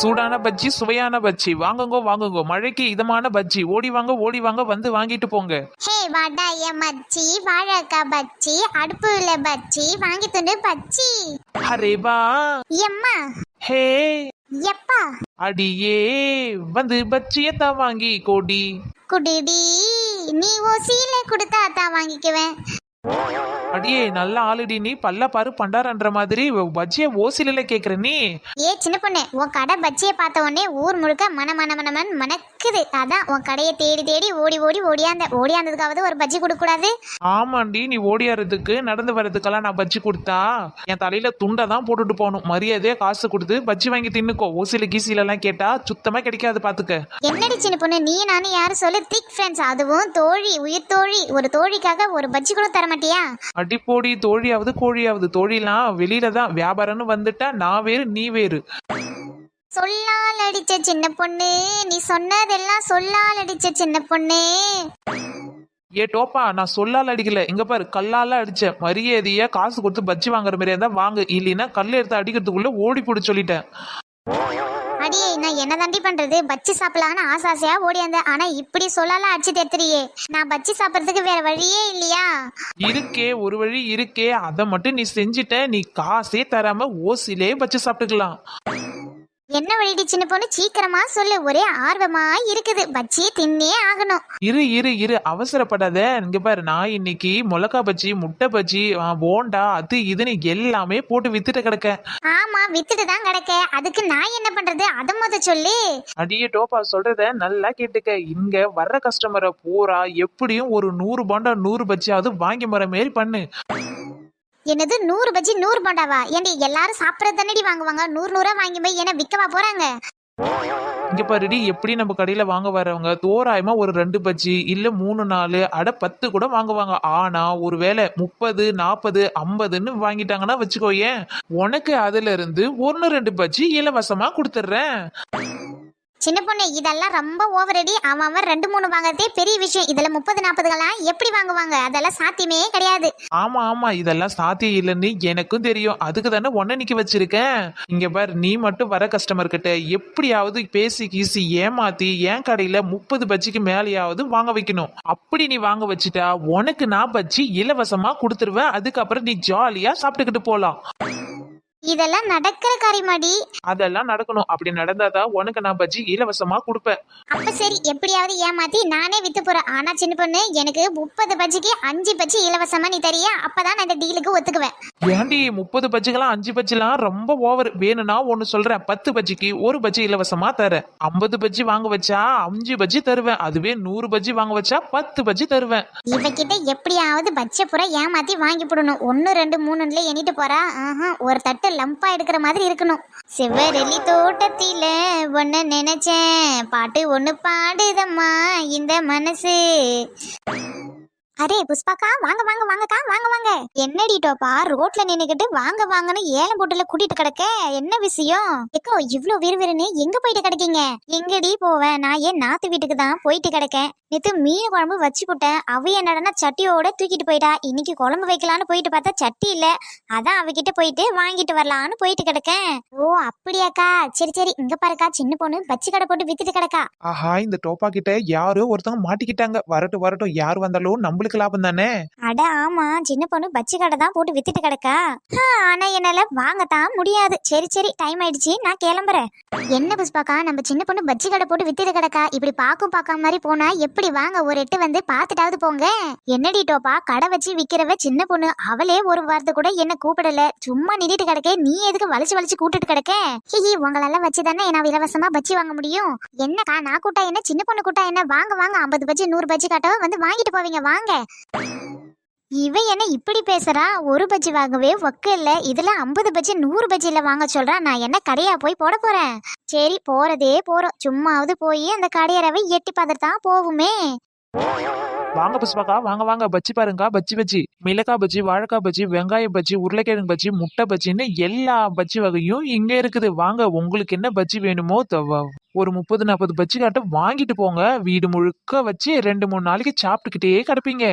சூடான பஜ்ஜி, சுவையான பஜ்ஜி, வாங்குங்கோ வாங்குங்கோ, மழைக்கு இதமான பஜ்ஜி, ஓடி வாங்க வந்து வாங்கிட்டு போங்க. ஹே வடைய மச்சி, வாழைக்காய் பச்சி, அடுப்புல பச்சி, வாங்கி துண்டு பச்சி. அரே வா. எம்மா. ஹே. எப்பா. அடியே வந்து பஜ்ஜியத்தான் வாங்கி கோடி. குடிடி, நீ ஓசியில கொடுத்தா தான் வாங்கிக்குவேன். அடியே நல்ல ஆளுடி நீ, பல்ல பாரு பண்டாரன்ற மாதிரி பஜ்ஜிய ஓசில கேக்குற நீ. ஏ சின்ன பொண்ணு, உன் கடை பஜ்ஜியை பார்த்த உடனே ஊர் முழுக்க மன மணக்குது. அதான் உன் கடையை தேடி தேடி ஓடி ஓடியாந்ததுக்காவது ஒரு பஜ்ஜி கொடுக்க கூடாது? ஆமாண்டி, நீ ஓடியாறதுக்கு நடந்து வர்றதுக்கெல்லாம் நான் பஜ்ஜி கொடுத்தா என் தலையில துண்டை தான் போட்டுட்டு போகணும். மரியாதையா காசு கொடுத்து பஜ்ஜி வாங்கி தின்னுக்கோ. ஓசில கீசில எல்லாம் கேட்டா சுத்தமா கிடைக்காது பாத்துக்க. என்னடி சின்ன பொண்ணு, நீ நானும் யாரும் சொல்லு திக் ஃப்ரெண்ட்ஸ், அதுவும் தோழி, உயிர் தோழி. ஒரு தோழிக்காக ஒரு பஜ்ஜி கூட தர மாட்டியா? அடிப்போடி, தோழியாவது கோழியாவது, தோழிலாம் வெளியில தான், வியாபாரம்னு வந்துட்டா நான் வேறு நீ வேறு. சொல்லால் அடிச்ச சின்ன பொண்ணு, நீ சொன்னதெல்லாம் சொல்லால் அடிச்ச சின்ன பொண்ணு. ஏ டோப்பா, நான் சொல்லால அடிக்கல, இங்க பாரு கல்லால அடிச்ச. மரியாதையா காசு கொடுத்து பஜ்ஜி வாங்குற மாதிரியா இருந்தா வாங்கு, இல்லைன்னா கல் எடுத்து அடிக்கிறதுக்குள்ள ஓடி போட சொல்லிட்டேன். அடியே, நான் என்ன தாண்டி பண்றது? பச்சி சாப்பிடலான்னு ஆசையா ஓடியாந்தேன். ஆனா இப்படி சொல்லால அடிச்சு தெத்துறியே. நான் பச்சி சாப்பிடறதுக்கு வேற வழியே இல்லையா? இருக்கே, ஒரு வழி இருக்கே, அதை மட்டும் நீ செஞ்சுட்ட. நீ காசே தராம ஓசிலே பச்சி சாப்பிட்டுக்கலாம். என்ன வழிடி சின்ன பொண்ணு, சீக்கிரமா சொல்லு. ஒரே ஆர்வமா இருக்குது, பச்சியை தின்னே ஆகணும். இரு இரு இரு, அவசரப்படாத. இங்க பாரு, நான் இன்னைக்கு மிளகா பஜ்ஜி, முட்டை பஜ்ஜி, போண்டா, அது இதுன்னு எல்லாமே போட்டு வித்துட்டு கிடக்க. ஆமா, வித்துட்டு தான் கிடக்க. அதுக்கு நான் என்ன பண்றது? அத மொத சொல்லு. அடியே டோப்பா, சொல்றத நல்லா கேட்டுக்க. இங்க வர்ற கஸ்டமரை பூரா எப்படியும் ஒரு 100 போண்டா 100 பஜ்ஜியாவது வாங்கி மர மாரி பண்ணு. என்னது 100 பஜ்ஜி 100 போண்டாவா? ஏண்டி எல்லாரும் சாப்பிடறது தானடி வாங்குவாங்க? 100 வாங்கி போய் என்ன விற்கவா போறாங்க? இங்க பாருடி, எப்படி நம்ம கடையில வாங்க வரவங்க தோராயமா ஒரு 2 பஜ்ஜி இல்ல 3 4 அட 10 கூட வாங்குவாங்க. ஆனா ஒருவேளை 30 40 50ன்னு வாங்கிட்டாங்கன்னா வச்சுக்கோயேன், உனக்கு அதுல இருந்து 1 2 பஜ்ஜி இலவசமா கொடுத்துட்றேன். சின்ன பொண்ணு, இதெல்லாம் ரொம்ப ஓவரடி. அவன் 2 3 வாங்கறதே பெரிய விஷயம். இதுல 30 40 எப்படி வாங்குவாங்க? அதெல்லாம் சாத்தியமே கிடையாது. ஆமா ஆமா, இதெல்லாம் சாத்தியம் இல்லைன்னு எனக்கும் தெரியும். அதுக்கு தானே ஒன்ன நிக்க வச்சிருக்கேன். இங்க பாரு, நீ மட்டும் வர கஸ்டமர் கிட்ட எப்படியாவது பேசி கீசி ஏமாத்தி என் கடையில 30 பஜ்ஜிக்கு மேலேயாவது வாங்க வைக்கணும். அப்படி நீ வாங்க வச்சுட்டா உனக்கு நான் பஜ்ஜி இலவசமா கொடுத்துருவேன். அதுக்கப்புறம் நீ ஜாலியா சாப்பிட்டுக்கிட்டு போலாம். இதெல்லாம் நடக்கிற காரியமாடி? அதெல்லாம் நடக்கணும். அப்படி நடந்தாதான் உனக்கு நான் பஜ்ஜி இலவசமா கொடுப்பேன். அப்ப சரி, எப்படியாவது ஏமாத்தி நானே வித்து போறேன். ஆனா சின்ன பொண்ணு, எனக்கு 30 பஜ்ஜிக்கு 5 பஜ்ஜி இலவசமா நீ தரியா? அப்பதான் நான் இந்த டீலுக்கு ஒத்துக்குவேன். ஏண்டி 30 பஜ்ஜிக்கெல்லாம் 5 பஜ்ஜிலாம் ரொம்ப ஓவர். வேணும்னா ஒன்னு சொல்றேன், 10 பஜ்ஜிக்கு 1 பஜ்ஜி இலவசமா தரேன். 50 பஜ்ஜி வாங்க வச்சா 5 பஜ்ஜி தருவேன். அதுவே 100 பஜ்ஜி வாங்க வச்சா 10 பஜ்ஜி தருவேன். இவகிட்ட எப்படியாவது பச்சை புற ஏமாத்தி வாங்கி போடணும். 1 2 3 எண்ணிட்டு போறா. ஒரு தட்டு லம்பா எடுக்கிற மாதிரி இருக்கணும். சிவரெலி தோட்டத்தில ஒன்ன நினைச்சேன், பாட்டு ஒண்ணு பாடுதம்மா இந்த மனசு. அரே புஷ்பாக்கா, வாங்க வாங்க வாங்கக்கா, வாங்க வாங்க. என்னடி டோப்பா ரோட்ல நின்னுக்கிட்டு வாங்க வாங்கன்னு ஏலம் போட்டுல கூட்டிட்டு கிடக்க? என்ன விஷயம்? எக்கோ இவ்ளோ விறுவிறுன்னு எங்க போயிட்டு கிடக்கீங்க? எங்கடி போவேன், நான் ஏன் நாத்து வீட்டுக்கு தான் போயிட்டு கிடக்கேன். நேத்து மீன் குழம்பு வச்சு போட்டேன். அவ என்னடனா சட்டியோட தூக்கிட்டு போயிட்டா. இன்னைக்கு குழம்பு வைக்கலான்னு போயிட்டு பார்த்தா சட்டி இல்ல. அதான் அவகிட்ட போயிட்டு வாங்கிட்டு வரலான்னு போயிட்டு கிடக்கேன். ஓ அப்படியாக்கா, சரி சரி. இங்க பாருக்கா, சின்ன பொண்ணு பச்சி கடை போட்டு வித்துட்டு கிடக்கா. ஆஹா, இந்த டோப்பா கிட்ட யாரோ ஒருத்தவங்க மாட்டிக்கிட்டாங்க. வரட்டும் வரட்டும், யார் வந்தாலும் நம்மளுக்கு லாபம் தானே. அட ஆமா, சின்ன பொண்ணு பச்சி கடை தான் போட்டு வித்துட்டு கிடக்கா. ஆனா என்னால வாங்கத்தான் முடியாது. சரி சரி, டைம் ஆயிடுச்சு, நான் கிளம்புறேன். என்ன புஷ்பாக்கா, நம்ம சின்ன பொண்ணு பச்சி கடை போட்டு வித்துட்டு கிடக்கா. இப்படி பார்க்காம மாதிரி போனா எப்படி? வாங்க, ஒரு எட்டு வந்து பாத்துட்டாவது போங்க. என்னடி டோப்பா, கடை வச்சு விக்கிறவ சின்ன பொண்ணு. அவளே ஒரு வாரத்தை கூட என்ன கூப்பிடல. சும்மா நின்றுட்டு கிடக்க. நீ எதுக்கு வலிச்சு வலிச்சு கூட்டிட்டு கிடக்க? ஹிஹி, உங்களெல்லாம் வச்சுதானே நான் இலவசமா பச்சி வாங்க முடியும். என்னக்கா, நான் கூட்டா என்ன, சின்ன பொண்ணு கூட்டா என்ன? வாங்க வாங்க, 50 பஜ்ஜி 100 பஜ்ஜி காட்டவா வந்து வாங்கிட்டு போவீங்க, வாங்க. இவ என்ன இப்படி பேசுறா? 1 பஜ்ஜி வாங்கவே ஒக்க இல்ல. இதுல 50 பஜ்ஜி 100 பஜ்ஜில வாங்க சொல்றா. நான் என்ன கடையா போய் போட போறேன்? சரி, போறதே போறோம். சும்மாவது போய் அந்த கடையறவை எட்டி பார்த்துட்டு தான் போகுமே. வாங்க புஷ்பாக்கா, வாங்க வாங்க, பஜ்ஜி பாருங்க. பஜ்ஜி பஜ்ஜி, மிளகா பஜ்ஜி, வாழைக்காய் பஜ்ஜி, வெங்காய பஜ்ஜி, உருளைக்கிழங்கு பஜ்ஜி, முட்டை பஜ்ஜின்னு எல்லா பஜ்ஜி வகையும் இங்க இருக்குது. வாங்க, உங்களுக்கு என்ன பஜ்ஜி வேணுமோ ஒரு 30-40 பஜ்ஜி காட்ட வாங்கிட்டு போங்க, வீடு முழுக்க வச்சு 2-3 நாளைக்கு சாப்பிட்டுக்கிட்டே கிடப்பீங்க.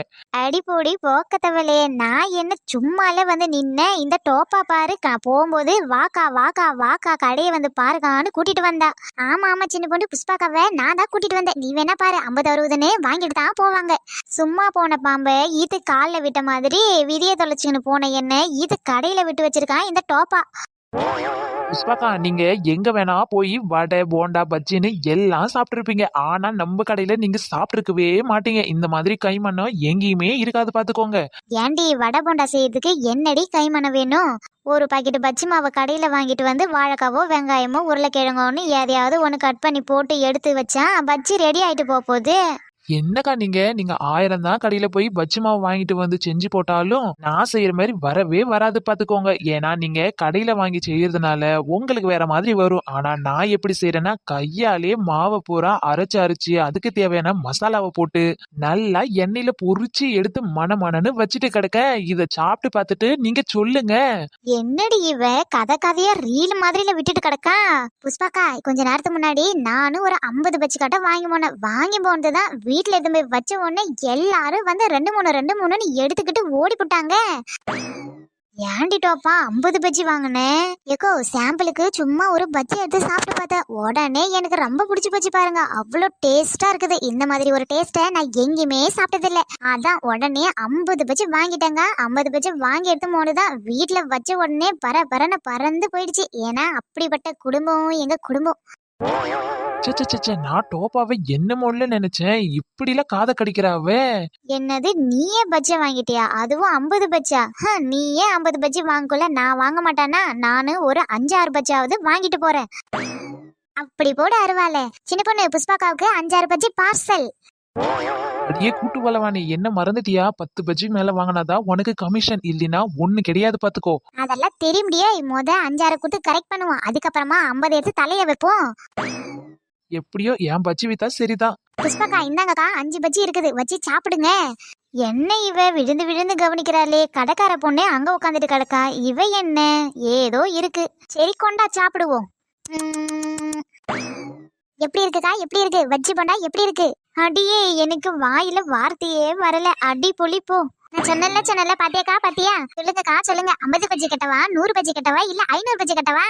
அடிப்பொடி போக்கத்தவளே, நான் என்ன சும்மால வந்து நின்ன இந்த டோப்பா பாரு போகும்போது வாக்கா வாக்கா வாக்கா கடையை வந்து பாருக்கான்னு கூட்டிட்டு வந்தா. ஆமா ஆமா சின்ன பொண்ணு புஷ்பாக்காவை நான் தான் கூட்டிட்டு வந்தேன். நீ வேணா பாரு 50-60ன்னு வாங்கிட்டு தான் போவாங்க. சும்மா போன பாம்பை ஈத்து காலில் விட்ட மாதிரி விதியை தொலைச்சுன்னு போன என்ன ஈத்து கடையில விட்டு வச்சிருக்கான் இந்த டோப்பா. புஷ்பாக்கா, நீங்க எங்க வேணா போய் வடை போண்டா பஜ்ஜின்னு எல்லாம் சாப்பிட்டுருப்பீங்க. ஆனா நம்ம கடையில நீங்க சாப்பிட்டுருக்கவே மாட்டீங்க. இந்த மாதிரி கைமண்ணம் எங்கேயுமே இருக்காது, பாத்துக்கோங்க. ஏண்டி வடை போண்டா செய்யறதுக்கு என்னடி கைமணம் வேணும்? ஒரு பாக்கெட் பஜ்ஜி மாவை கடையில வாங்கிட்டு வந்து வாழைக்காவோ வெங்காயமோ உருளைக்கிழங்கோன்னு எதையாவது ஒன்று கட் பண்ணி போட்டு எடுத்து வச்சா பஜ்ஜி ரெடி ஆயிட்டு போகுது. என்னக்கா நீங்க 1000 தான் கடையில போய் பஜ்ஜி மாவு வாங்கிட்டு வந்து செஞ்சு போட்டாலும் நான் செய்யற மாதிரி வரவே வராது, பாத்துக்கோங்க. ஏன்னா நீங்க கடையில வாங்கி செய்யறதுனால உங்களுக்கு வேற மாதிரி வரும். ஆனா நான் எப்படி செய்யறேன்னா கையாலே மாவை பூரா அரைச்சு அதுக்கு தேவையான மசாலாவை போட்டு நல்லா எண்ணெயில பொரிச்சு எடுத்து மணன்னு வச்சுட்டு கிடக்க. இத சாப்பிட்டு பார்த்துட்டு நீங்க சொல்லுங்க. என்னடி இவ கதை கதையா ரீல் மாதிரில விட்டுட்டு கிடக்கா? புஷ்பாக்கா, கொஞ்ச நேரத்துக்கு முன்னாடி நானும் ஒரு 50 பஜ்ஜி கட்டை வாங்கி போனதுதான் வீட்டுல எதுவுமே வச்ச உடனே எல்லாரும் வந்து 2-3 எடுத்துக்கிட்டு ஓடி போட்டாங்க. ஏண்டி டோப்பா 50 பஜ்ஜி வாங்கினேன்? ஏக்கோ சாம்பிளுக்கு சும்மா ஒரு பஜ்ஜி எடுத்து சாப்பிட்டு பார்த்தேன். உடனே எனக்கு ரொம்ப பிடிச்சி போச்சு பாருங்க. அவ்வளோ டேஸ்டா இருக்குது. இந்த மாதிரி ஒரு டேஸ்ட்டை நான் எங்கேயுமே சாப்பிட்டதில்லை. அதான் உடனே 50 பஜ்ஜி வாங்கிட்டேங்க. 50 பஜ்ஜி வாங்கி எடுத்து போனதான் வீட்டுல வச்ச உடனே பரன்னு பறந்து போயிடுச்சு. ஏன்னா அப்படிப்பட்ட குடும்பம் எங்க குடும்பம். நான் டோப்பாவை என்ன மொழில நினைச்சேன், இப்படிலாம் காதை கடிக்கிறாவே. என்னது நீயே பஜ்ஜி வாங்கிட்டியா? அதுவும் 50 பஜ்ஜா? நீயே 50 பஜ்ஜி வாங்கல, நான் வாங்க மாட்டானா? நானு ஒரு 5-6 பஜ்ஜாவது வாங்கிட்டு போறேன். அப்படி போட அருவாளே. சின்ன பொண்ணு புஷ்பாக்காவுக்கு 5-6 பஜ்ஜி பார்சல். அடியே கூட்டு வளவானி, என்ன மறந்துட்டியா? 10 பஜ்ஜி மேல வாங்கினாதான் உனக்கு கமிஷன், இல்லைன்னா ஒண்ணு கிடையாது, பாத்துக்கோ. அதெல்லாம் தெரியும்டியே. 5-6 கொடுத்து கரெக்ட் பண்ணுவோம். அதுக்கப்புறமா 50 எடுத்து தலைய வைப்போம். எப்படியோ என் பஜ்ஜி வித்தா சரிதான். புஷ்பாக்கா, இந்தாங்கக்கா 5 பஜ்ஜி இருக்குது, வச்சு சாப்பிடுங்க. என்ன இவ விழுந்து விழுந்து கவனிக்கிறாளே? கடைக்கார பொண்ணே அங்க உட்காந்துட்டு கிடக்கா. இவ என்ன ஏதோ இருக்கு. சரி கொண்டா சாப்பிடுவோம். எப்படி இருக்குக்கா? எப்படி இருக்கு பஜ்ஜி போண்டா? எப்படி இருக்கு? அடியே, எனக்கு வாயில வார்த்தையே வரல. அடி பொழிப்போ. நான் சொன்னல பாத்தியாக்கா? பாத்தியா? சொல்லுங்கக்கா சொல்லுங்க. 50 பஜ்ஜி கட்டவா, 100 பஜ்ஜி கட்டவா, இல்ல 500 பஜ்ஜி கட்டவா?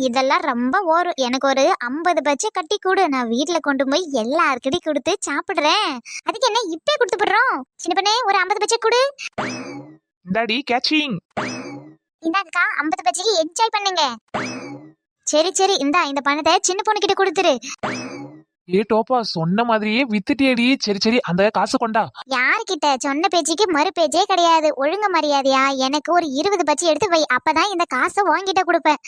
இதெல்லாம் ரொம்ப ஓரும். எனக்கு ஒரு 50 பஜ்ஜி கட்டி கொடு. நான் வீட்டுல கொண்டு போய் எல்லாருக்கிட்டையும் கொடுத்து சாப்பிடுறேன். அதுக்கு என்ன இப்பே கொடுத்து போடுறோம்? சின்ன பண்ணே ஒரு 50 பஜ்ஜி கொடு. இந்தாடி கேச்சிங். இந்தாக்கா 50 பஜ்ஜிக்கு என்ஜாய் பண்ணுங்க. சரி இந்த பணத்தை சின்ன பொண்ணு கிட்ட கொடுத்துரு. ஏ டோப்பா, சொன்ன மாதிரியே வித்துட்டியடி. சரி அந்த காசு கொண்டா. யாருக்கிட்ட? சொன்ன பேச்சுக்கு மறு பேச்சே கிடையாது. ஒழுங்கு மரியாதையா எனக்கு ஒரு 20 பஜ்ஜி எடுத்து வை. அப்பதான் இந்த காசை வாங்கிட்ட கொடுப்பேன்.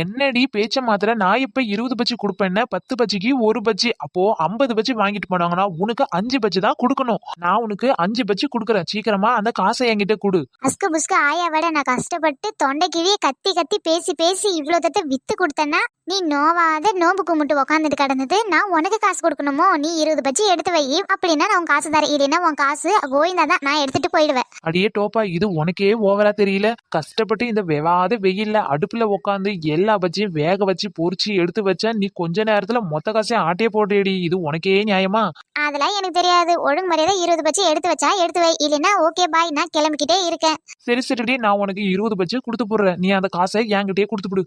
என்னடி பேச்ச மாத்திர? நான் இப்ப 20 பஜ்ஜி கொடுப்பேன். 10 பஜ்ஜிக்கு 1 பஜ்ஜி. அப்போ 50 பஜ்ஜி வாங்கிட்டு போனாங்கன்னா உனக்கு 5 பஜ்ஜி தான் கொடுக்கணும். நான் உனக்கு 5 பஜ்ஜி கொடுக்குறேன். சீக்கிரமா அந்த காசை என்கிட்ட கொடு. அஸ்கு புஸ்கு ஆயா விட நான் கஷ்டப்பட்டு தொண்டை கிழிய கத்தி பேசி இவ்வளவு தட்ட வித்து கொடுத்தேன்னா நீ நோவாத நோம்பு கும்பிட்டு உக்காந்துட்டு கிடந்தது. நான் உனக்கு காசு கொடுக்கணுமோ? நீ 20 பஜ்ஜி எடுத்து வை, அப்படின்னா நான் உன் காசு தரேன். இல்லைன்னா உன் காசு கோவிந்தா தான், நான் எடுத்துட்டு போயிடுவேன். அடியே டோப்பா, இது உனக்கே ஓவரா தெரியல? கஷ்டப்பட்டு இந்த வெவாத வெயில்ல அடுப்புல உட்காந்து எல்லா பஜ்ஜியும் வேக வச்சு பொரிச்சு எடுத்து வச்சா நீ கொஞ்ச நேரத்துல மொத்த காசையும் ஆட்டையே போடுறேடி. இது உனக்கே நியாயமா? அதெல்லாம் எனக்கு தெரியாது. ஒழுங்கு மரியாதை 20 பஜ்ஜி எடுத்து வச்சா எடுத்து வை, இல்லைன்னா ஓகே பாய், நான் கிளம்பிக்கிட்டே இருக்கேன். சரி நான் உனக்கு 20 பஜ்ஜி கொடுத்து போடுறேன். நீ அந்த காசை என்கிட்டயே கொடுத்து போடு.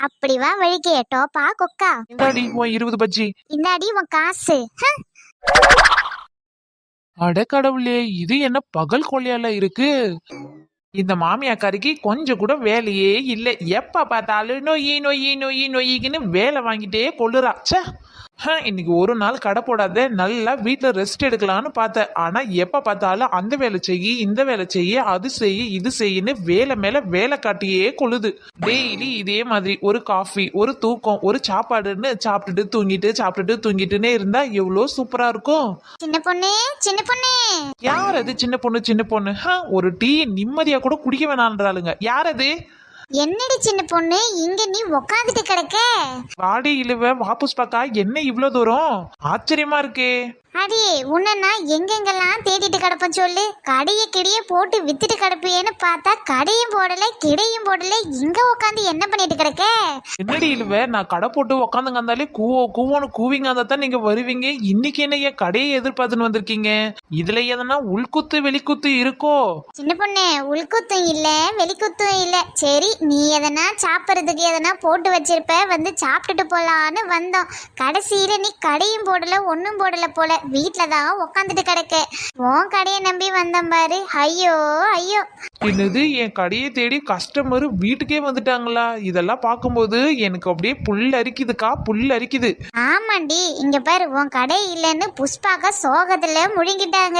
அப்படி வா வழிக்கே டோப்பா கொக்கா. இந்தாடி உன் 20 பஜ்ஜி. இந்தாடி உன் காசு. அட கடவுளே, இது என்ன பகல் கொள்ளையால இருக்கு? இந்த மாமியாக்காரிக்கு கொஞ்சம் கூட வேலையே இல்லை. எப்ப பார்த்தாலும் நொய்யின்னு வேலை வாங்கிட்டே கொள்ளுறா. ச்சே, இன்னைக்கு ஒரு நாள் கடை போடாத, நல்லா வீட்டில் ரெஸ்ட் எடுக்கலான்னு பார்த்தேன். ஆனா எப்ப பார்த்தாலும் அந்த வேலை செய்யி, இந்த வேலை செய்ய, அது செய்ய, இது செய்யின்னு வேலை மேல வேலை காட்டியே கொள்ளுது. டெய்லி இதே மாதிரி ஒரு காஃபி, ஒரு தூக்கம், ஒரு சாப்பாடுன்னு சாப்பிட்டுட்டு தூங்கிட்டுன்னே இருந்தா எவ்வளோ சூப்பரா இருக்கும். சின்ன பொண்ணு யார் அது? சின்ன பொண்ணு ஒரு டீ நிம்மதியா கூட குடிக்க வேணான்றாளுங்க. யார் அது? என்னடி சின்ன பொண்ணு இங்க நீ உக்காந்துட்டு கிடக்க? வாடி இழுவ வாபஸ் பாக்கா, என்ன இவ்வளவு தூரம்? ஆச்சரியமா இருக்கே. அடி உன்னை நான் எங்கெங்கெல்லாம் தேடிட்டு கிடப்பேன் சொல்லு. கடையை கிடையே போட்டு வித்துட்டு கிடப்பியேன்னு பார்த்தா கடையும் போடல கிடையும் போடல, இங்க உட்காந்து என்ன பண்ணிட்டு கிடக்க? என்னடி இழுவ, நான் கடை போட்டு உக்காந்துங்க இருந்தாலே கூவோன்னு கூவிங்க இருந்தா தான் நீங்க வருவீங்க. இன்னைக்கு என்ன என் கடையை எதிர்பார்த்துன்னு வந்திருக்கீங்க? இதுல எதனா உள்குத்து வெளிக்குத்து இருக்கோ? சின்ன பொண்ணு, உள்குத்தும் இல்ல வெளிக்குத்தும் இல்ல. சரி, நீ எதனா சாப்பிட்றதுக்கு எதனா போட்டு வச்சிருப்ப, வந்து சாப்பிட்டுட்டு போலான்னு வந்தோம். கடைசியில நீ கடையும் போடல ஒன்னும் போடல போல, வீட்டுல தான் உக்காந்துட்டு கிடக்க. உன் கடையை நம்பி வந்தேன் பாரு. ஐயோ ஐயோ. என்னது, என் கடையை தேடி கஸ்டமர் வீட்டுக்கே வந்துட்டாங்களா? இதெல்லாம் பார்க்கும்போது எனக்கு அப்படியே புல் அரிக்குதுக்கா, புல் அரிக்குது. ஆமாண்டி, இங்க பாரு, உன் கடை இல்லைன்னு புஷ்பாக்க சோகத்துல முழுங்கிட்டாங்க.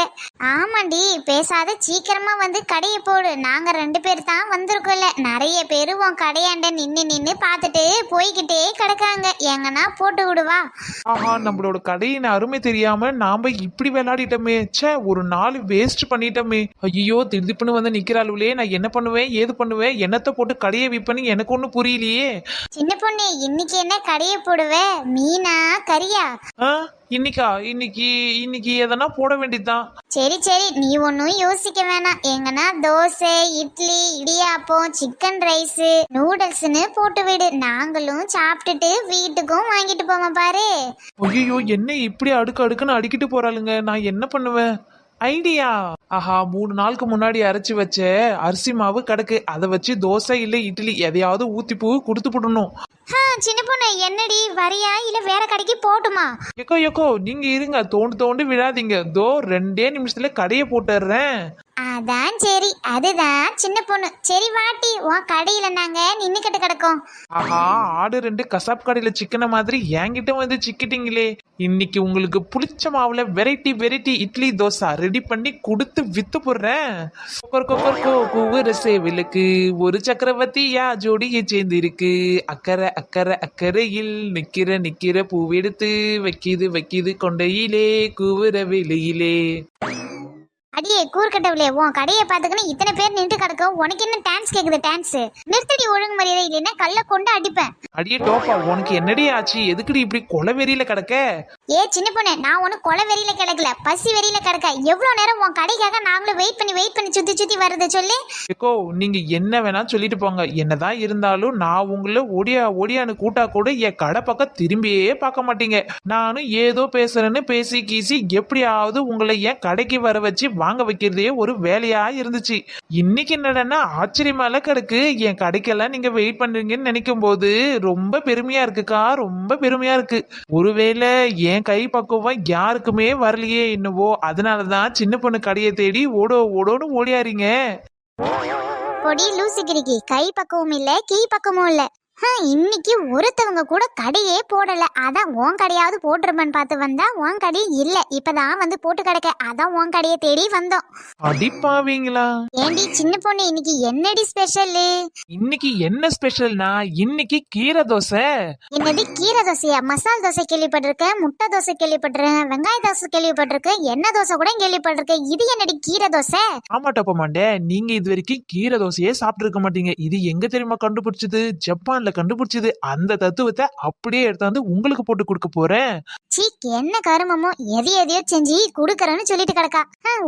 ஆமாண்டி, பேசாத சீக்கிரமா வந்து கடையை போடு. நாங்க 2 பேர் தான் வந்திருக்கோம்ல, நிறைய பேரு உன் கடையாண்ட நின்னு பார்த்துட்டு போய்கிட்டே கிடக்காங்க. எங்கன்னா போட்டு விடுவா. ஆஹா, நம்மளோட கடையின் அருமை தெரியாம நாம இப்படி விளையாடிட்டோமே. ச்சே, ஒரு நாள் வேஸ்ட் பண்ணிட்டோமே. ஐயோ, திடுதிப்புன்னு வந்து நிக்கிறாளுவலே, நான் என்ன பண்ணுவேன் ஏது பண்ணுவேன், என்னத்தை போட்டு கடையை விற்பேன்னு எனக்கு ஒன்றும் புரியலையே. சின்ன பொண்ணு, இன்னைக்கு என்ன கடையை போடுவ? மீனா கறியா? ஆ, இன்னைக்கு எதனா போட வேண்டியதுதான். சரி சரி, நீ ஒன்னும் யோசிக்க வேணாம். எங்கன்னா தோசை இட்லி இடியாப்பம் சிக்கன் ரைஸ் நூடுல்ஸ்னு போட்டு விடு. நாங்களும் சாப்பிட்டுட்டு வீட்டுக்கும் வாங்கிட்டு போவோம் பாரு. ஐயோ, என்ன இப்படி அடுக்குன்னு அடிக்கிட்டு போறாளுங்க, நான் என்ன பண்ணுவேன்? ஐடியா! ஆஹா, 3 நாளுக்கு முன்னாடி அரைச்சு வச்ச அரிசி மாவு கிடக்கு, அதை வச்சு தோசை இல்ல இட்லி எதையாவது ஊத்தி கொடுத்து போடணும். சின்ன பொண்ணு, என்னடி வரியா இல்ல வேற கடைக்கு போட்டுமா? எக்கோ நீங்க இருங்க, தோண்டு விழாதீங்க. தோ 2 நிமிஷத்துல கடையை போட்டுறேன். அதான் சரி, அதுதான் சின்ன பொண்ணு. சரி வாட்டி, உன் கடையில நாங்க நின்னுக்கிட்டு கிடக்கோம். ஆஹா, ஆடு 2 கசாப் கடையில சிக்கன மாதிரி என்கிட்ட வந்து சிக்கிட்டீங்களே. இன்னைக்கு உங்களுக்கு புளிச்ச மாவுல வெரைட்டி இட்லி தோசை ரெடி பண்ணி கொடுத்து வித்து போடுறேன். கூவுற சேவலுக்கு ஒரு சக்கரவர்த்தியா ஜோடியை சேர்ந்து இருக்கு. அக்கறையில் நிக்கிற பூவெடுத்து வைக்கிது கொண்டையிலே கூவுற வெளியிலே. அடியே கூறுகட்டவளே, உன் கடையை பார்த்துக்கணும் இத்தனை பேர் நின்று கிடக்கும். உனக்கு என்ன டான்ஸ் கேக்குது? டான்ஸ் நிறுத்தடி, ஒழுங்கு மரியாதை இல்லைன்னா கல்ல கொண்டு அடிப்பேன். அடியே டோப்பா, உனக்கு என்னடி ஆச்சு? எதுக்குடி இப்படி கொலை வெறியில கிடக்க? ஏ சின்ன பொண்ணு, நான் ஒன்னும் கொலை வெறியில கிடக்கல, பசி வெறியில கிடக்க. எவ்வளவு நேரம் உன் கடைக்காக நாங்களும் வெயிட் பண்ணி சுத்தி வருது சொல்லு. ஏக்கோ, நீங்க என்ன வேணா சொல்லிட்டு போங்க. என்னதான் இருந்தாலும் நான் உங்களை ஓடியான்னு கூட்டா கூட என் கடை பக்கம் திரும்பியே பார்க்க மாட்டீங்க. நானும் ஏதோ பேசுறேன்னு பேசி கீசி எப்படியாவது உங்களை என் கடைக்கு வர வச்சு வாங்க வைக்கிறதே ஒரு வேலையா இருந்துச்சு. இன்னைக்கு என்னடா ஆச்சரியமால கிடக்கு. என் கடைக்கெல்லாம் நீங்க வெயிட் பண்றீங்கன்னு நினைக்கும் போது ரொம்ப பெருமையா இருக்குக்கா, ரொம்ப பெருமையா இருக்கு. ஒருவேளை என் கை பக்குவம் யாருக்குமே வரலையே என்னவோ, அதனாலதான் சின்ன பொண்ணு கடையை தேடி ஓடோன்னு ஓடியாரீங்க. பொடி லூசிக்கிரிக்கி, கை பக்கமும் இல்ல கீ பக்கமும் இல்ல. இன்னைக்கு ஒருத்தவங்க கூட கடையே போடல. அதான் உன் கடையாவது போட்டுருப்பேன்னு பார்த்து வந்தா உன் கடை இல்ல. இப்பதான் வந்து போட்டு கிடக்க. அதான் உன் கடையை தேடி வந்தோம். அடிப்பாவீங்களா? ஏண்டி சின்ன பொண்ணு, இன்னைக்கு என்னடி ஸ்பெஷல்? இன்னைக்கு என்ன ஸ்பெஷல்னா, இன்னைக்கு கீரை தோசை. என்னது கீரை தோசையா? மசால் தோசை கேள்விப்பட்டிருக்கேன், முட்டை தோசை கேள்விப்பட்டிருக்கேன், வெங்காய தோசை கேள்விப்பட்டிருக்கேன், எண்ணெய் தோசை கூட கேள்விப்பட்டிருக்கேன். இது என்னடி கீரை தோசை? ஆமாட்டா போமாண்டே, நீங்க இது வரைக்கும் கீரை தோசையே சாப்பிட்டு இருக்க மாட்டீங்க. இது எங்க தெரியுமா கண்டுபிடிச்சது? ஜப்பான்ல கண்டுபிடிச்சது. அந்த தத்துவத்தை அப்படியே எடுத்தாந்து உங்களுக்கு போட்டு கொடுக்க போறேன். சீக், என்ன கருமமோ, எதையோ செஞ்சு குடுக்கறன்னு சொல்லிட்டு கிடக்கா.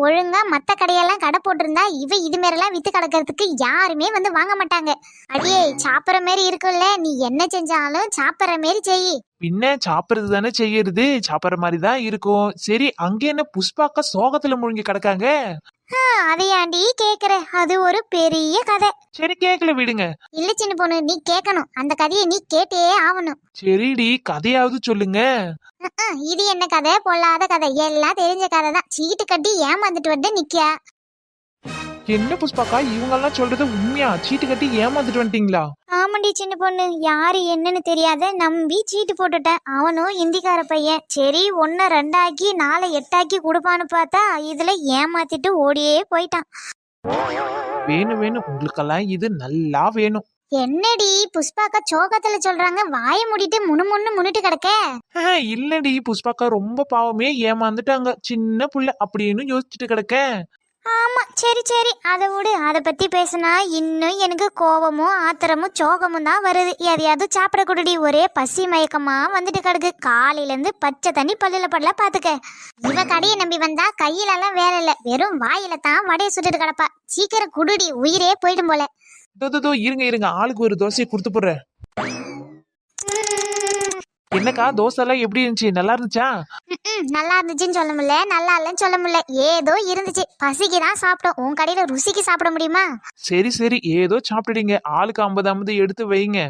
ஒழுங்கா மத்த கடையெல்லாம் கடை போட்டிருந்தா இவ இது மாதிரிலாம் வித்து கிடக்கிறதுக்கு யாருமே வந்து வாங்க மாட்டாங்க. அடியே, சாப்பிட்ற மாதிரி இருக்குல்ல, நீ என்ன செஞ்சாலும் சாப்பிட்ற மாதிரி செய். பின்ன சாப்பிடுறது தானே செய்யறது, சாப்பிட்ற மாதிரி தான் இருக்கும். சரி, அங்க என்ன புஷ்பாக்கா சோகத்துல முழுங்கி கிடக்காங்க? அதையாண்டி கேக்குற? அது ஒரு பெரிய கதை. சரி, கேக்கல விடுங்க. இல்ல சின்ன பொண்ணு, நீ கேட்கணும். அந்த கதையை நீ கேட்டே ஆகணும். சரிடி, கதையாவது சொல்லுங்க. இது என்ன கதை? பொல்லாத கதை, எல்லாம் தெரிஞ்ச கதை தான். சீட்டு கட்டி ஏமாந்துட்டு வந்து நிக்க. என்ன புஷ்பாக்கா, இவங்க எல்லாம் சொல்றது உண்மையா? சீட்டு கட்டி ஏமாந்துட்டு வந்துட்டீங்களா? ஆமாண்டி சின்ன பொண்ணு, யாரு என்னன்னு தெரியாத நம்பி சீட்டு போட்டுட்டேன். அவனும் இந்திக்கார பையன். சரி, 1 2 ஆக்கி 4 8 ஆக்கி கொடுப்பான்னு பார்த்தா இதுல ஏமாத்திட்டு ஓடியே போயிட்டான். வேணும், உங்களுக்கெல்லாம் இது நல்லா வேணும். என்னடி புஷ்பாக்கா சோகத்துல சொல்றாங்க, வாய மூடிட்டு முன்னுட்டு கிடக்க? இல்லடி புஷ்பாக்கா, ரொம்ப பாவமே ஏமாந்துட்டாங்க. சின்ன புள்ள அப்படின்னு யோசிச்சுட்டு கிடக்க. ஆமா சரி சரி அதை விடு. அதை பத்தி பேசினா இன்னும் எனக்கு கோபமும் ஆத்திரமும் சோகமும் தான் வருது. எதையாவது சாப்பிட கொடுடி. ஒரே பசி மயக்கமா வந்துட்டு கிடக்கு. காலையில இருந்து பச்சை தண்ணி பல்லுல படல பாத்துக்க. இவ கடையை நம்பி வந்தா கையில எல்லாம் வேலை இல்ல, வெறும் வாயில தான் வடையை சுட்டுட்டு கிடப்பா. சீக்கிரம் குடுடி, உயிரே போயிடும் போல. தோ இருங்க இருங்க, ஆளுக்கு ஒரு தோசையை கொடுத்து போடுறேன். என்னக்கா தோசை எல்லாம் எப்படி இருந்துச்சு? நல்லா இருந்துச்சா? நல்லா இருந்துச்சுன்னு சொல்ல முடியல, நல்லா இல்லைன்னு சொல்ல முடியல, ஏதோ இருந்துச்சு. பசிக்கு தான் சாப்பிட்டோம். உன் கடையில ருசிக்கு சாப்பிட முடியுமா? சரி சரி, ஏதோ சாப்பிட்டுட்டீங்க. ஆளுக்கு 50 எடுத்து வைங்க.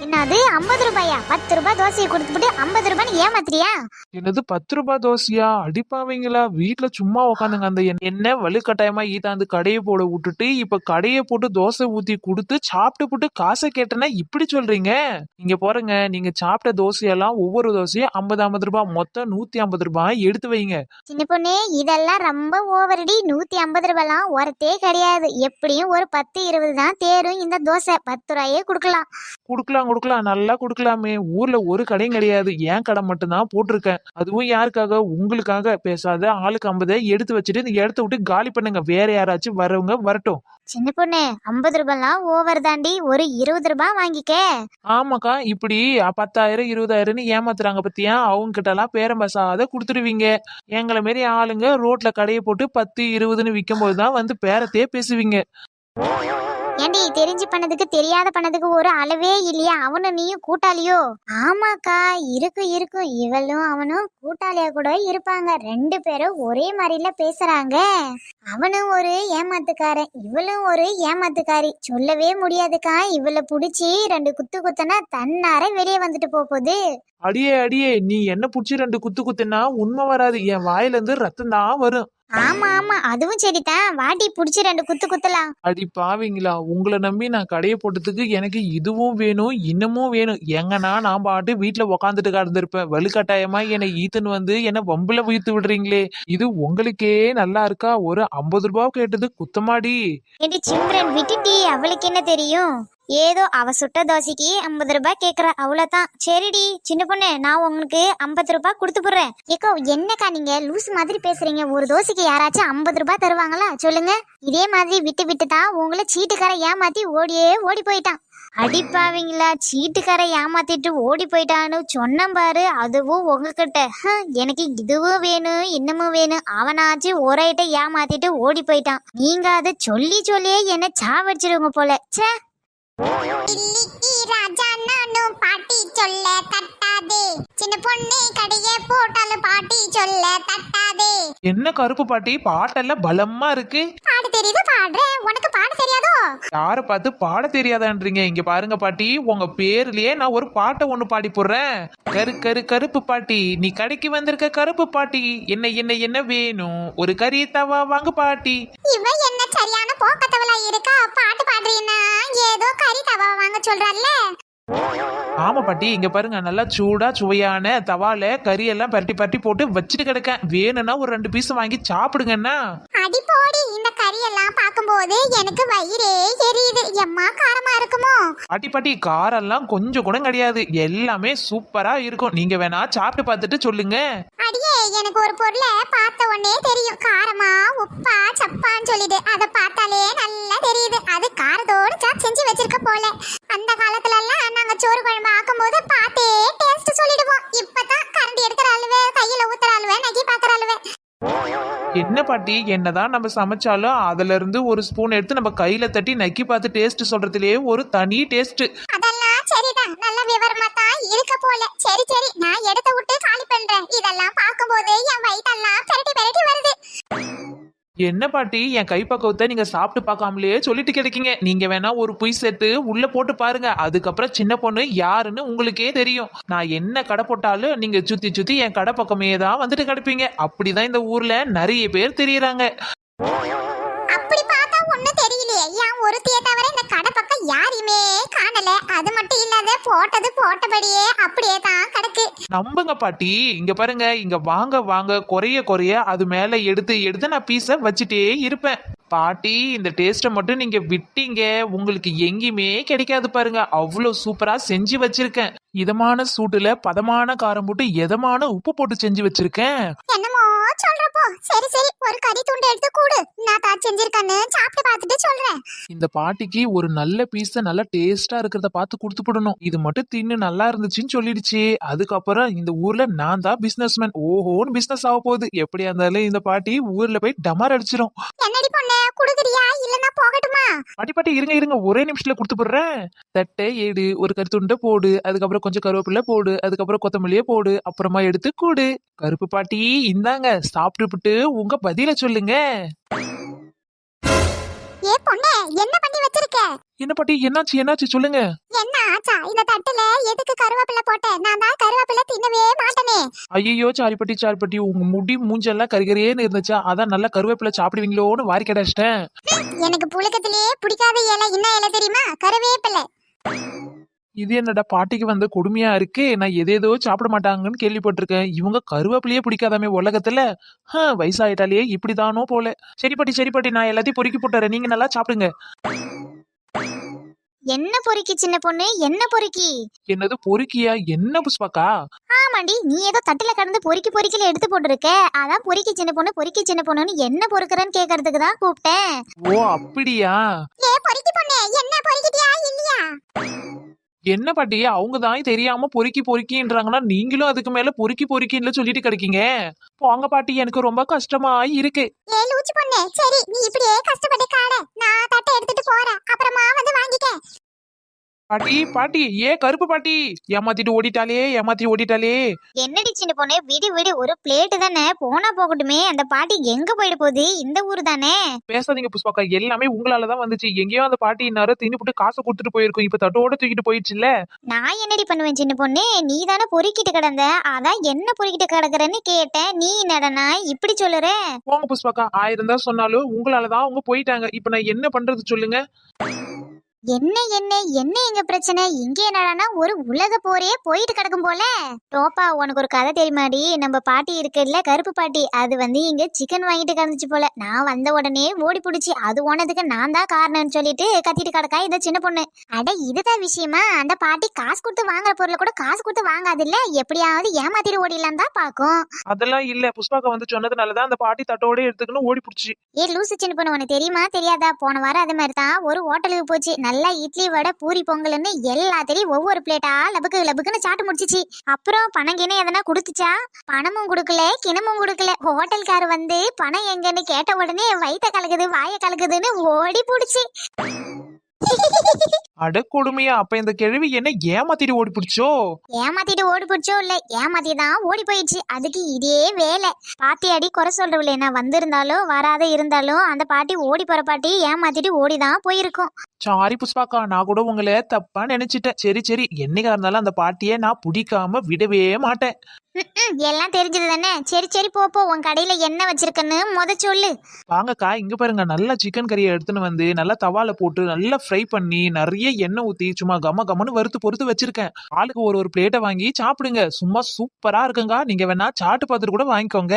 என்னது 50 ரூபாயா? 10 ரூபாய் தோசையை கொடுத்துட்டு 50 ரூபான்னு ஏமாத்திரியா? என்னது 10 ரூபாய் தோசையா? அடிப்பாவீங்களா? வீட்டுல சும்மா உக்காந்துங்க. அந்த என்ன வலுக்கட்டாயமா ஈத்தாந்து கடையை போட விட்டுட்டு இப்ப கடையை போட்டு தோசை ஊத்தி கொடுத்து சாப்பிட்டு போட்டு காசை கேட்டேன்னா இப்படி சொல்றீங்க? இங்க போறங்க, நீங்க சாப்பிட்ட தோசையெல்லாம் ஒவ்வொரு தோசையும் 50 ரூபாய், மொத்தம் 150 ரூபாய் எடுத்து வைங்க. சின்ன பொண்ணு இதெல்லாம் ரொம்ப ஓவரடி. 150 ரூபாய்லாம் ஒருத்தே கிடையாது. எப்படியும் ஒரு 10-20 தான் தேரும் இந்த தோசை. 10 ரூபாயே கொடுக்கலாம். கொடுக்கலாம், நல்லா கொடுக்கலாமே. ஊர்ல ஒரு கடையும் கிடையாது, என் கடை மட்டும்தான் போட்டிருக்கேன். அதுவும் யாருக்காக? உங்களுக்காக. பேசாத, ஆளுக்கு 50 எடுத்து வச்சுட்டு இந்த இடத்த விட்டு காலி பண்ணுங்க. வேற யாராச்சும் வரவங்க வரட்டும். சின்ன பொண்ணு 50 ரூபாய்லாம் ஓவர் தாண்டி. ஒரு 20 ரூபாய் வாங்கிக்க. ஆமாக்கா, இப்படி 10,000 20,000 ஏமாத்துறாங்க பத்தியா? அவங்க கிட்ட எல்லாம் பேரம் பேசாத கொடுத்துருவீங்க. எங்களை மாரி ஆளுங்க ரோட்ல கடையை போட்டு 10 20ன்னு விற்கும் போதுதான் வந்து பேரத்தையே பேசுவீங்க. ஏண்டி தெரிஞ்சு பண்ணதுக்கு தெரியாத பண்ணதுக்கு ஒரு அளவே இல்லையா? அவனும் நீயும் கூட்டாளியோ? ஆமாக்கா, இருக்கும். இவளும் அவனும் கூட்டாளியா கூட இருப்பாங்க. 2 பேரும் ஒரே மாதிரில பேசுறாங்க. அவனும் ஒரு ஏமாத்துக்காரன், இவளும் ஒரு ஏமாத்துக்காரி. சொல்லவே முடியாதுக்கா. இவளை புடிச்சு 2 குத்து குத்தனா தன்னார வெளியே வந்துட்டு போகுது. அடியே, நீ என்ன புடிச்சு 2 குத்து குத்துனா உண்மை வராது. என் வாயில இருந்து ரத்தம் தான் வரும். ஆமா அதுவும் சரிதான். வாட்டி புடிச்சு 2 குத்து குத்தலாம். அடி பாவீங்களா, உங்களை நம்பி நான் கடையை போட்டதுக்கு எனக்கு இதுவும் வேணும் இன்னமும் வேணும். எங்கன்னா நான் பாட்டு வீட்டுல உக்காந்துட்டு கடந்திருப்பேன். வலுக்கட்டாயமா என்னை ஈத்துன்னு வந்து என்ன வம்புல வீழ்த்து விடுறீங்களே. இது உங்களுக்கே நல்லா இருக்கா? ஒரு 50 ரூபாய் கேட்டது குத்தமாடி. ஏடி சிம்ரன் விட்டுட்டி, அவளுக்கு என்ன தெரியும்? ஏதோ அவ சுட்ட தோசைக்கு 50 ரூபாய் கேக்குறா, அவ்வளவுதான். சரிடி சின்ன பொண்ணு, நான் உங்களுக்கு 50 ரூபாய் கொடுத்து போடுறேன். ஏக்கோ என்னக்கா நீங்க லூஸ் மாதிரி பேசுறீங்க? ஒரு தோசைக்கு யாராச்சும் 50 ரூபாய் தருவாங்களா சொல்லுங்க? இதே மாதிரி விட்டு தான் உங்களை சீட்டுக்கார ஏமாத்தி ஓடி போயிட்டான். அடிப்பாவீங்களா, சீட்டுக்கார ஏமாத்திட்டு ஓடி போயிட்டான்னு சொன்ன பாரு. அதுவும் உங்ககிட்ட. எனக்கு இதுவும் வேணும் இன்னமும் வேணும். அவனாச்சு ஒரு ஐட்ட ஏமாத்திட்டு ஓடி போயிட்டான். நீங்க அதை சொல்லியே என்ன சாவடிச்சிருங்க போல. ச்சே. ராஜா நானும் பாட்டி சொல்ல தட்டாதே. சின்ன பொண்ணு கடையே போட்டாலும் பாட்டி சொல்ல தட்டாதே. என்ன கருப்பு பாட்டி, பாட்டெல்லாம் பலமா இருக்கு. பாட தெரியுது பாடுறேன். உனக்கு பாட தெரியாதோ? யார பார்த்து பாட தெரியாதான்றீங்க? இங்க பாருங்க பாட்டி, உங்க பேர்லயே நான் ஒரு பாட்டை ஒண்ணு பாடி போடுறேன். கருப்பு பாட்டி, நீ கடைக்கு வந்திருக்க கருப்பு பாட்டி. என்ன வேணும்? ஒரு கறி தவா வாங்க பாட்டி. இவன் என்ன சரியான போக்கத்தவளா இருக்கா? பாட்டு பாடுறீன்னா ஏதோ கறி தவா வாங்க சொல்றல்ல. ஆமா பாட்டி, இங்க பாருங்க, நல்லா சூடா சுவையான தவால கறி எல்லாம் பரட்டி போட்டு வச்சுட்டு கிடக்கேன். வேணும்னா ஒரு 2 பீஸ் வாங்கி சாப்பிடுங்கன்னா. அடி போடி, இந்த கறி எல்லாம் பாக்கும்போது எனக்கு வயிறே எரியுது. எம்மா காரமா இருக்குமோ? பாட்டி காரம் எல்லாம் கொஞ்சம் கூட கிடையாது, எல்லாமே சூப்பரா இருக்கும். நீங்க வேணா சாப்பிட்டு பார்த்துட்டு சொல்லுங்க. அடியே, எனக்கு ஒரு பொருளை பார்த்த உடனே தெரியும். காரமா உப்பா சப்பான்னு சொல்லிடு. அதை பார்த்தாலே நல்லா தெரியுது. அது காரத்தோடு செஞ்சு வச்சிருக்க போல. அந்த காலத்துல எல்லாம் நாங்க சோறு குழம்பு ஆக்கும் போது பார்த்தே டேஸ்ட் சொல்லிடுவோம். இப்பதான் கரண்டி எடுக்கிற அளவு, கையில ஊத்துற அளவு, நகி பாக்குற அளவு. என்ன பாட்டி, என்னதான் நம்ம சமைச்சாலும் அதுல இருந்து ஒரு ஸ்பூன் எடுத்து நம்ம கையில தட்டி நக்கி பார்த்து டேஸ்ட் சொல்றதுலயே ஒரு தனி டேஸ்ட். அதெல்லாம் சரிதான், நல்ல விவரமா தான் இருக்க போல. சரி நான் இடத்த விட்டு காலி பண்றேன். இதெல்லாம் பார்க்கும்போது என் வயிற்றெல்லாம் பெரட்டி வருது. என்ன பாட்டி, என் கைப்பக்குவத்தை நீங்க சாப்பிட்டு பார்க்காமலே சொல்லிட்டு கிடைக்கீங்க. நீங்க வேணா ஒரு புய் சேர்த்து உள்ள போட்டு பாருங்க. அதுக்கப்புறம் சின்ன பொண்ணு யாருன்னு உங்களுக்கே தெரியும். நான் என்ன கடை போட்டாலும் நீங்க சுத்தி என் கடை பக்கமே தான் வந்துட்டு கிடப்பீங்க. அப்படிதான் இந்த ஊர்ல நிறைய பேர் தெரியறாங்க. அப்படி பார்த்தா ஒண்ணும் தெரியலையே. ஏன் ஒருத்திய தவிர இந்த கடை பக்கம் யாரையுமே காணல. அது மட்டும் இல்லாத போட்டது போட்டபடியே அப்படியே தான் கிடக்கு. நம்புங்க பாட்டி, இங்க பாருங்க, இங்க வாங்க குறைய அது மேல எடுத்து நான் பீஸ வச்சுட்டே இருப்பேன். பாட்டி, இந்த டேஸ்ட்டை மட்டும் நீங்க விட்டீங்க, உங்களுக்கு எங்கேயுமே கிடைக்காது பாருங்க. அவ்வளவு சூப்பரா செஞ்சு வச்சிருக்கேன். இதமான சூட்டுல பதமான காரம் போட்டு எதமான உப்பு போட்டு செஞ்சு வச்சிருக்கேன். என்னமோ சொல்றப்போ சரி சரி ஒரு கறி துண்டு எடுத்து கூடு, நான் தான் செஞ்சிருக்கேன்னு சாப்பிட்டு பார்த்துட்டு சொல்றேன். இந்த பாட்டிக்கு ஒரு நல்ல பீஸ் நல்லா டேஸ்டா இருக்கிறத பார்த்து கொடுத்து போடணும். இது மட்டும் தின்னு நல்லா இருந்துச்சுன்னு சொல்லிடுச்சு. அதுக்கப்புறம் இந்த ஊர்ல நான் தான் பிசினஸ்மேன், ஓஹோன்னு பிசினஸ் ஆக போகுது. எப்படியா இருந்தாலும் இந்த பாட்டி ஊர்ல போய் டமார் அடிச்சிரும். என்னடி பொண்ணு குடுக்குறியா இல்லன்னா போகட்டுமா? பாட்டி இருங்க இருங்க, ஒரே நிமிஷத்துல கொடுத்து போடுறேன். தட்டை ஏடு, ஒரு கருத்துண்டை போடு, அதுக்கப்புறம் கொஞ்சம் கருவேப்பிலை போடு, அதுக்கப்புறம் கொத்தமல்லியே போடு, அப்புறமா எடுத்து கூடு. கருப்பு பாட்டி இந்தாங்க, சாப்பிட்டுப்புட்டு உங்க பதில சொல்லுங்க. ஏ பொண்ணே என்ன பண்ணி வச்சிருக்க? என்ன பாட்டி, என்னாச்சு என்னாச்சு சொல்லுங்க. என்ன ஆச்சா இந்த தட்டுல எதுக்கு கருவேப்பிலை போட்ட? நான் தான் கருவேப்பிலை தின்னவே மாட்டேனே. ஐயோ சாரிப்பட்டி, உங்க முடி மூஞ்செல்லாம் கரிகரேன்னு இருந்துச்சா, அதான் நல்லா கருவேப்பிலை சாப்பிடுவீங்களோன்னு வாரி கடாச்சிட்டேன். எனக்கு புழுக்கத்திலேயே பிடிக்காத இலை என்ன இலை தெரியுமா? கருவேப்பிலை. இது என்னடா பாட்டிக்கு வந்து கொடுமையா இருக்கு. நான் எதேதோ சாப்பிட மாட்டாங்கன்னு கேள்விப்பட்டிருக்கேன். இவங்க கருவேப்பிலையே பிடிக்காதாமே உலகத்துல. வயசாயிட்டாலே இப்படிதானோ போல. சரி பாட்டி, நான் எல்லாத்தையும் பொறுக்கி போட்டுறேன், நீங்க நல்லா சாப்பிடுங்க. என்ன பொறுக்கி சின்ன பொண்ணு, என்ன பொறுக்கி? என்னது பொறுக்கியா? என்ன புஷ்பாக்கா? ஆமாண்டி, நீ ஏதோ தட்டுல கடந்து பொறுக்கில எடுத்து போட்டுருக்க. அதான் பொறுக்கி சின்ன பொண்ணுன்னு என்ன பொறுக்குறன்னு கேக்குறதுக்கு தான் கூப்பிட்டேன். ஓ அப்படியா? ஏ பொறுக்கி பொண்ணு, என்ன பொறுக்கிட்டியா இல்லையா? என்ன பாட்டி, அவங்க தான் தெரியாம பொறுக்கின்றாங்கன்னா நீங்களும் அதுக்கு மேல பொறுக்கின்னு சொல்லிட்டு கிடைக்கீங்க. போங்க பாட்டி, எனக்கு ரொம்ப கஷ்டமா இருக்கு. ஏ லூச்சு பொண்ணு, சரி நீ இப்படியே கஷ்டப்பட்டு காட, நான் தட்டை எடுத்துட்டு போறேன், அப்புறமா வந்து வாங்கிக்க. பாட்டி கருப்பு பாட்டி ஏமாத்தி ஓடிட்டாலே. என்னடி சின்ன பொண்ணு, விடு ஒரு பிளேட் தானே, போனா போகட்டுமே. அந்த பாட்டி எங்க போயிட போகுது? இந்த ஊர் தானே. பேசாதீங்க புஷ்பாக்கா, எல்லாமே உங்களாலதான் வந்துச்சு. எங்கேயோ அந்த பாட்டி இன்னார தின்னுபுட்டு காசை கொடுத்துட்டு போயிருக்கும், இப்ப தட்டோட தூக்கிட்டு போயிடுச்சுல்ல. நான் என்னடி பண்ணுவேன் சின்ன பொண்ணு, நீ தானே பொறுக்கிட்டு கிடந்த, அதான் என்ன பொறுக்கிட்டு கிடக்குறன்னு கேட்டேன். நீ என்னடனா இப்படி சொல்லுற? போங்க புஷ்பாக்கா, 1000 தான் சொன்னாலும் உங்களாலதான் அவங்க போயிட்டாங்க. இப்ப நான் என்ன பண்றது சொல்லுங்க. என்ன எங்க பிரச்சனை? இங்க என்னடானா ஒரு உலக போரே போயிட்டு கிடக்கும் போல. டோப்பா, உனக்கு ஒரு கதை தெரியுமாடி? நம்ம பாட்டி இருக்குல்ல, கருப்பு பாட்டி, அது வந்து இங்க சிக்கன் வாங்கிட்டு கிடந்துச்சு போல. நான் வந்த உடனே ஓடி பிடிச்சி அது ஓனதுக்கு நான் தான் காரணம்னு சொல்லிட்டு கத்திட்டு கிடக்கா இந்த சின்ன பொண்ணு. அட இதுதான் விஷயமா? அந்த பாட்டி காசு கொடுத்து வாங்குற பொருளை கூட காசு கொடுத்து வாங்காது இல்ல, எப்படியாவது ஏமாத்திட்டு ஓடிடலாம் தான் பாக்கும். அதெல்லாம் இல்ல, புஷ்பாக்கா வந்து சொன்னதுனாலதான் அந்த பாட்டி தட்டோட எடுத்துக்கணும் ஓடி பிடிச்சி. ஏ லூசு சின்ன பொண்ணு, உனக்கு தெரியுமா தெரியாதா? போன வாரம் அது மாதிரி தான் ஒரு ஹோட்டலுக்கு போச்சு. நல்லா இட்லி வடை பூரி பொங்கல்னு எல்லாத்தையும் ஒவ்வொரு பிளேட்டா லபுக்குன்னு சாப்பிட்டு முடிச்சிச்சு. அப்புறம் பணங்கின எதனா குடுத்துச்சா? பணமும் கொடுக்கல, கிணமும் கொடுக்கல. ஹோட்டல்காரு வந்து பணம் எங்கன்னு கேட்ட உடனே வயிற்ற கலக்குது வாய கலக்குதுன்னு ஓடி புடிச்சு. அட கொடுமையா, அப்ப இந்த கிழவி என்ன ஏமாத்திட்டு ஓடி பிடிச்சோ? ஏமாத்திட்டு ஓடி பிடிச்சோ இல்ல, ஏமாத்திதான் ஓடி போயிடுச்சு. அதுக்கு இதே வேலை. பாட்டி அடி குறை சொல்றவில்லை, நான் வந்திருந்தாலும் வராத இருந்தாலும் அந்த பாட்டி ஓடி போற பாட்டி ஏமாத்திட்டு ஓடிதான் போயிருக்கும். சாரி புஷ்பாக்கா, நான் கூட உங்களை தப்பா நினைச்சிட்டேன். சரி என்னைக்கா இருந்தாலும் அந்த பாட்டியை நான் பிடிக்காம விடவே மாட்டேன். எல்லாம் தெரிஞ்சது தானே. சரி போ, உன் கடையில என்ன வச்சிருக்கன்னு சொல்லு. வாங்கக்கா, இங்க பாருங்க, நல்லா சிக்கன் கறியை எடுத்துன்னு வந்து நல்லா தவால போட்டு நல்லா ஃப்ரை பண்ணி நிறைய எண்ணெய் ஊத்தி சும்மா கம்மன்னு வறுத்து பொறுத்து வச்சிருக்கேன். ஆளுக்கு ஒரு பிளேட்டை வாங்கி சாப்பிடுங்க, சும்மா சூப்பரா இருக்குங்க. நீங்க வேணா சாப்பிட்டு பார்த்துட்டு கூட வாங்கிக்கோங்க.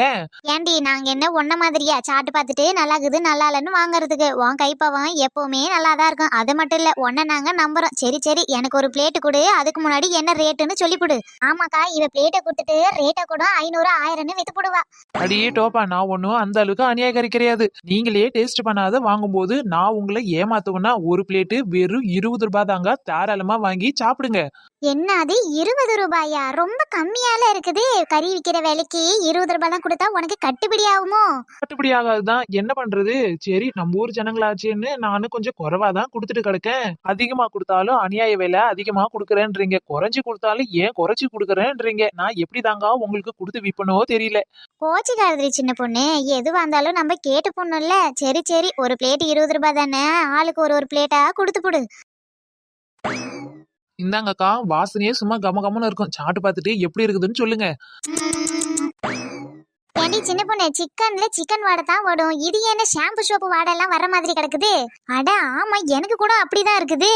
ஏண்டி, நாங்க என்ன ஒன்ன மாதிரியா சாப்பிட்டு பார்த்துட்டு நல்லா இருக்குது நல்லா இல்லன்னு வாங்குறதுக்கு? உன் கைப்பவன் எப்பவுமே நல்லாதான் இருக்கும். அது மட்டும் இல்ல, ஒன்ன நாங்க நம்புறோம். சரி எனக்கு ஒரு பிளேட்டு கொடு, அதுக்கு முன்னாடி என்ன ரேட்டுன்னு சொல்லிவிடு. ஆமாக்கா, இவ பிளேட்டை கொடுத்துட்டு ரேட்டை கூட 500 1000 வித்து போடுவா. அடியே டோப்பா, நான் ஒன்னும் அந்த அளவுக்கு அநியாயக்காரி கிடையாது. நீங்களே டேஸ்ட் பண்ணாத வாங்கும்போது நான் உங்களை ஏமாத்துவேன்னா ஒரு பிளேட்டு வெறும் 20 ரூபாய் தாங்க, தாராளமா வாங்கி சாப்பிடுங்க. என்ன அது 20 ரூபாயா? ரொம்ப கம்மியால இருக்குது. கறி விக்கிற விலைக்கு 20 ரூபாய் தான் கொடுத்தா உனக்கு கட்டுப்படி ஆகுமோ? கட்டுப்படி ஆகாதுதான், என்ன பண்றது. சரி, நம்ம ஊர் ஜனங்களாச்சேன்னு நானும் கொஞ்சம் குறைவாதான் கொடுத்துட்டு கிடக்கேன். அதிகமா கொடுத்தாலும் அநியாய விலை அதிகமா கொடுக்கறேன்றீங்க, குறைஞ்சு கொடுத்தாலும் ஏன் குறைச்சு கொடுக்கறேன்றீங்க. நான் எப்படி தாங்க உங்களுக்கு கொடுத்து விப்பனோ தெரியல. கோச்சிக்காரதி சின்ன பொண்ணு, எதுவா இருந்தாலும் நம்ம கேட்டு போடணும்ல. சரி ஒரு பிளேட் 20 ரூபாய் தானே, ஆளுக்கு ஒரு பிளேட்டா கொடுத்து போடு. இந்தாங்கக்கா, வாசனையே சும்மா கமன்னு இருக்கும். சாப்பிட்டு பார்த்துட்டு எப்படி இருக்குதுன்னு சொல்லுங்க. ஏண்டி சின்ன பொண்ணு, சிக்கன்ல சிக்கன் வாடை தான் வரும். இது என்ன ஷாம்பு சோப்பு வாடை எல்லாம் வர மாதிரி கிடக்குது? அட ஆமா, எனக்கு கூட அப்படிதான் இருக்குது.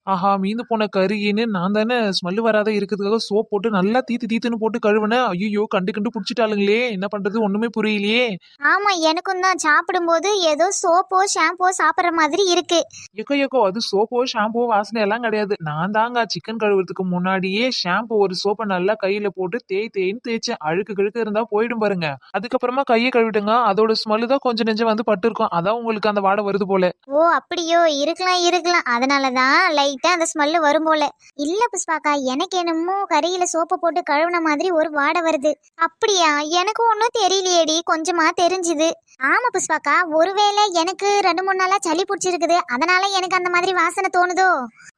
ஆஹா மீந்து போன கறின்னு நான் தானே ஸ்மெல் வராத இருக்கிறதுக்காக சோப் போட்டு நல்லா தீத்துன்னு போட்டு கழுவுனேன். ஐயோ கண்டு புடிச்சிட்டாளுங்களே, என்ன பண்றது ஒண்ணுமே புரியலையே. ஆமா எனக்கும் தான் சாப்பிடும்போது ஏதோ சோப்போ ஷாம்போ சாப்பிடுற மாதிரி இருக்கு. எக்கோ அது சோப்போ ஷாம்போ வாசனை எல்லாம் கிடையாது. நான் தாங்க சிக்கன் கழுவுறதுக்கு முன்னாடியே ஷாம்பு ஒரு சோப்பை நல்லா கையில போட்டு தேய்ன்னு தேய்ச்சேன். அழுக்கு கிழுக்கு இருந்தா போயிடும் பாருங்க. அதுக்கப்புறமா கையை கழுவிட்டுங்க, அதோட ஸ்மெல்லு தான் கொஞ்சம் நெஞ்சம் வந்து பட்டிருக்கும். அதான் உங்களுக்கு அந்த வாடை வருது போல. ஓ அப்படியோ, இருக்கலாம். அதனாலதான் லைட்டா அந்த ஸ்மெல்லு வரும் போல. இல்ல புஷ்பாக்கா, எனக்கு என்னமோ கறியில சோப்பு போட்டு கழுவுன மாதிரி ஒரு வாடை வருது. அப்படியா? எனக்கு ஒன்றும் தெரியலையேடி, கொஞ்சமா தெரிஞ்சுது. ஆமா புஷ்பாக்கா, ஒருவேளை எனக்கு 2-3 நாளா சளி பிடிச்சிருக்குது, அதனால எனக்கு அந்த மாதிரி வாசனை தோணுதோ?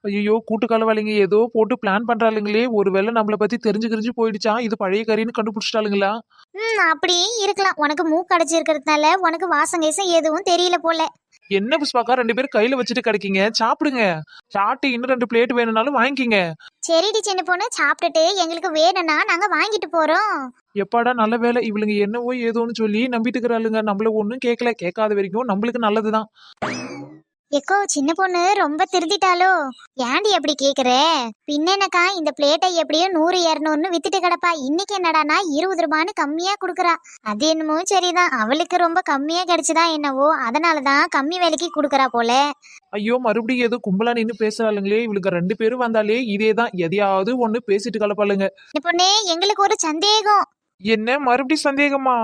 ஐயோ கூட்டுக்காலவாளிங்க ஏதோ போட்டு பிளான் பண்றாளுங்களே. ஒருவேளை நம்மள பத்தி தெரிஞ்சு போயிடுச்சா, இது பழைய கறின்னு கண்டுபிடிச்சிட்டாளுங்களா? அப்படியே இருக்கலாம். உனக்கு மூக்கு அடைச்சிருக்கிறதுனால உனக்கு வாசம் கேசம் எதுவும் தெரியல போல. என்ன புஷ்பாக்கா 2 பேரும் கையில வச்சுட்டு கிடைக்கீங்க, சாப்பிடுங்க. சாப்பிட்டு இன்னும் 2 பிளேட் வேணும்னாலும் வாங்கிக்கிங்க. சரிடி சின்ன பொண்ணு, சாப்பிட்டுட்டு எங்களுக்கு வேணும்னா நாங்க வாங்கிட்டு போறோம். எப்பாடா நல்ல வேலை, இவளுங்க என்னவோ ஏதோன்னு சொல்லி நம்பிட்டு இருக்கிறாளுங்க. நம்மள ஒண்ணும் கேட்கல, கேட்காத வரைக்கும் நம்மளுக்கு நல்லதுதான். எக்கோ சின்ன பொண்ணு ரொம்ப திருந்திட்டாலோ? ஏன்டி அப்படி கேக்குற? பின்னக்கா இந்த பிளேட்டை எப்படியும் 100-200 வித்துட்டு கிடப்பா. இன்னைக்கு என்னடானா 20 ரூபான்னு கம்மியா குடுக்கறா. அது என்னமோ சரிதான், அவளுக்கு ரொம்ப கம்மியா கிடைச்சுதா என்னவோ, அதனாலதான் கம்மி விலைக்கு குடுக்கறா போல. ஐயோ மறுபடியும் ஏதோ கும்பலா நின்னு பேசுறாளுங்களே. இவளுக்கு 2 பேரும் வந்தாலே இதேதான், எதையாவது ஒண்ணு பேசிட்டு கலப்பாளுங்க. சின்ன பொண்ணே, எங்களுக்கு ஒரு சந்தேகம். என்ன மறுபடியும் சந்தேகமா?